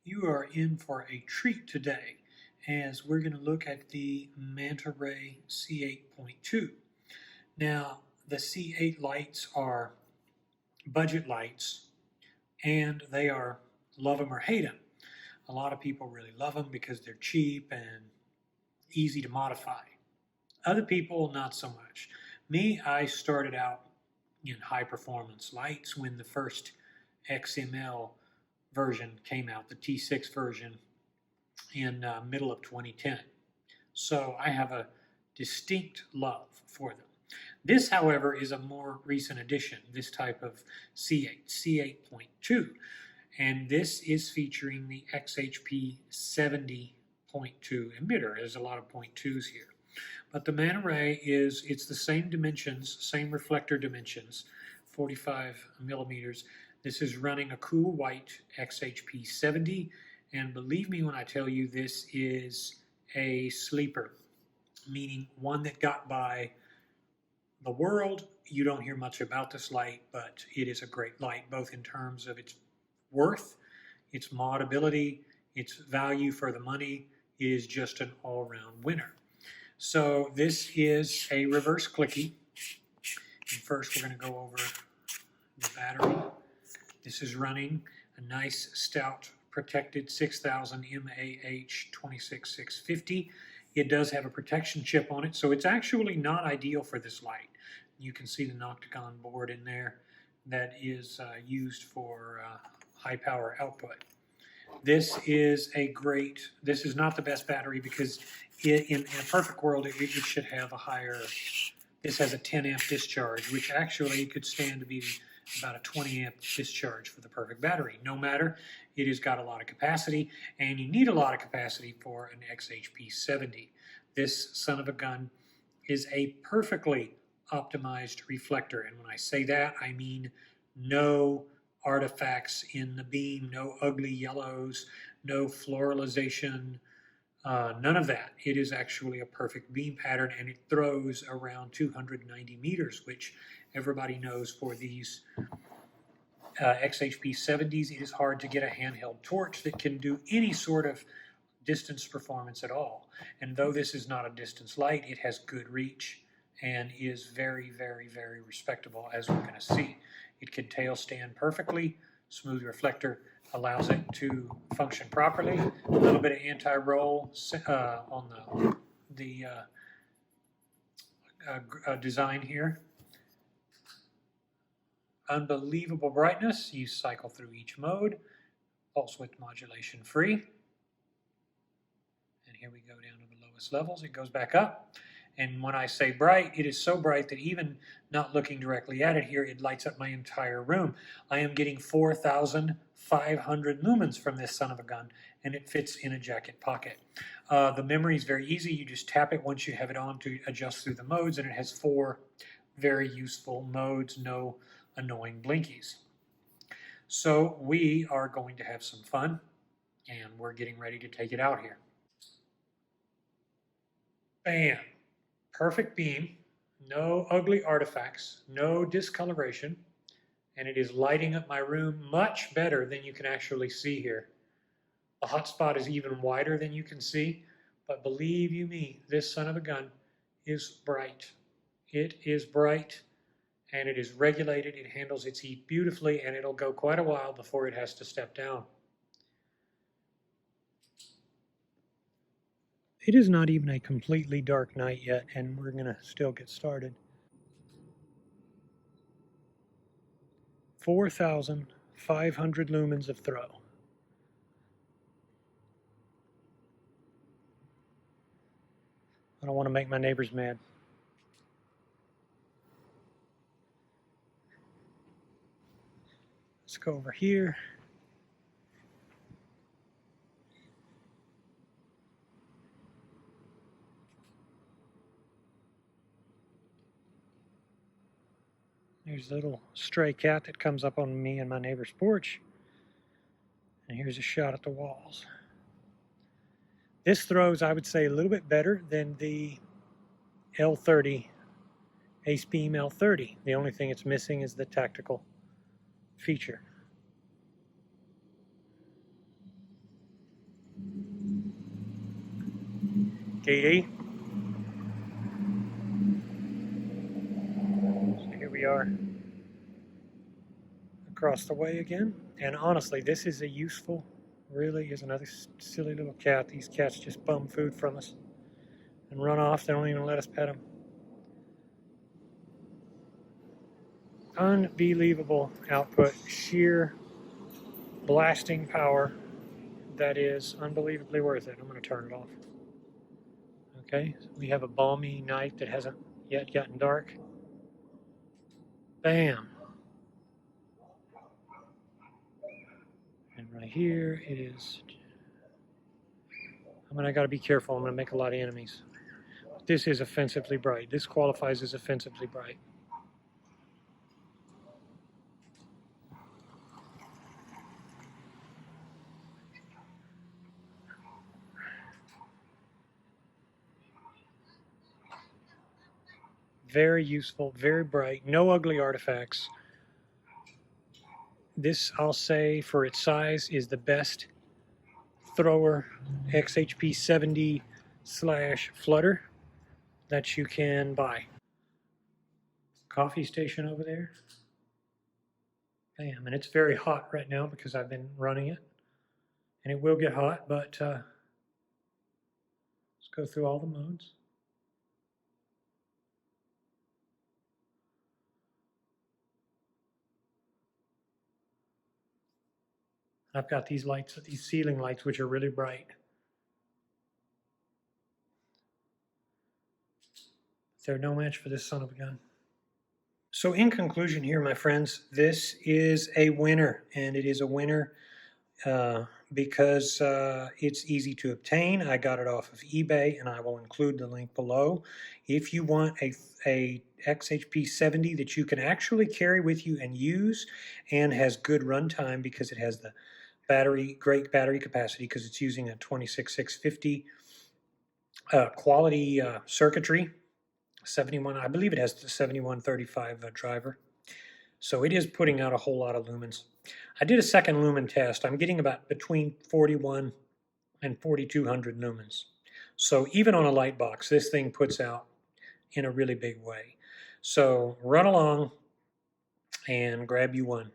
You are in for a treat today as we're going to look at the Manta Ray C8.2. Now, the C8 lights are budget lights and they are love them or hate them. A lot of people really love them because they're cheap and easy to modify. Other people, not so much. Me, I started out in high performance lights when the first XML version came out, the T6 version in middle of 2010. So I have a distinct love for them. This, however, is a more recent addition, this type of C8, C8.2, and this is featuring the XHP-70.2 emitter. There's a lot of .2s here. But the Manta Ray it's the same dimensions, same reflector dimensions, 45 millimeters. This is running a cool white XHP-70, and believe me when I tell you this is a sleeper, meaning one that got by the world. You don't hear much about this light, but it is a great light, both in terms of its worth, its modability, its value for the money. It is just an all-round winner. So this is a reverse clicky. And first we're going to go over the battery. This is running a nice stout protected 6000 mAh 26650. It does have a protection chip on it, so it's actually not ideal for this light. You can see the Noctagon board in there that is used for high power output. This is not the best battery because in a perfect world it should have a higher, this has a 10 amp discharge, which actually could stand to be about a 20 amp discharge for the perfect battery. No matter, it has got a lot of capacity, and you need a lot of capacity for an XHP-70. This son of a gun is a perfectly optimized reflector, and when I say that, I mean no artifacts in the beam, no ugly yellows, no floralization, none of that. It is actually a perfect beam pattern, and it throws around 290 meters, which everybody knows for these XHP-70s, it is hard to get a handheld torch that can do any sort of distance performance at all. And though this is not a distance light, it has good reach and is very, very, very respectable, as we're going to see. It can tail stand perfectly. Smooth reflector allows it to function properly. A little bit of anti-roll on the design here. Unbelievable brightness. You cycle through each mode. Pulse width modulation free. And here we go down to the lowest levels. It goes back up. And when I say bright, it is so bright that even not looking directly at it here, it lights up my entire room. I am getting 4,500 lumens from this son of a gun, and it fits in a jacket pocket. The memory is very easy. You just tap it once you have it on to adjust through the modes, and it has 4 very useful modes, no annoying blinkies. So we are going to have some fun, and we're getting ready to take it out here. Bam! Perfect beam, no ugly artifacts, no discoloration, and it is lighting up my room much better than you can actually see here. The hotspot is even wider than you can see, but believe you me, this son of a gun is bright. It is bright, and it is regulated. It handles its heat beautifully, and it'll go quite a while before it has to step down. It is not even a completely dark night yet, and we're going to still get started. 4,500 lumens of throw. I don't want to make my neighbors mad. Let's go over here. There's a little stray cat that comes up on me and my neighbor's porch. And here's a shot at the walls. This throws, I would say, a little bit better than the L30, Ace Beam L30. The only thing it's missing is the tactical feature. DD. So here we are across the way again. And honestly, this is a useful, really is another silly little cat. These cats just bum food from us and run off. They don't even let us pet them. Unbelievable output, sheer blasting power that is unbelievably worth it. I'm going to turn it off. Okay, so we have a balmy night that hasn't yet gotten dark. Bam. And right here it is. I got to be careful. I'm going to make a lot of enemies. This is offensively bright. This qualifies as offensively bright. Very useful, very bright, no ugly artifacts. This, I'll say, for its size, is the best thrower XHP-70/flutter that you can buy. Coffee station over there. Bam, and it's very hot right now because I've been running it. And it will get hot, but let's go through all the modes. I've got these lights, these ceiling lights, which are really bright. They're no match for this son of a gun. So in conclusion here, my friends, this is a winner, and it is a winner because it's easy to obtain. I got it off of eBay, and I will include the link below. If you want a XHP-70 that you can actually carry with you and use and has good runtime because it has the great battery capacity because it's using a 26650 quality circuitry. 71, I believe it has the 7135 driver. So it is putting out a whole lot of lumens. I did a second lumen test. I'm getting about between 41 and 4200 lumens. So even on a light box, this thing puts out in a really big way. So run along and grab you one.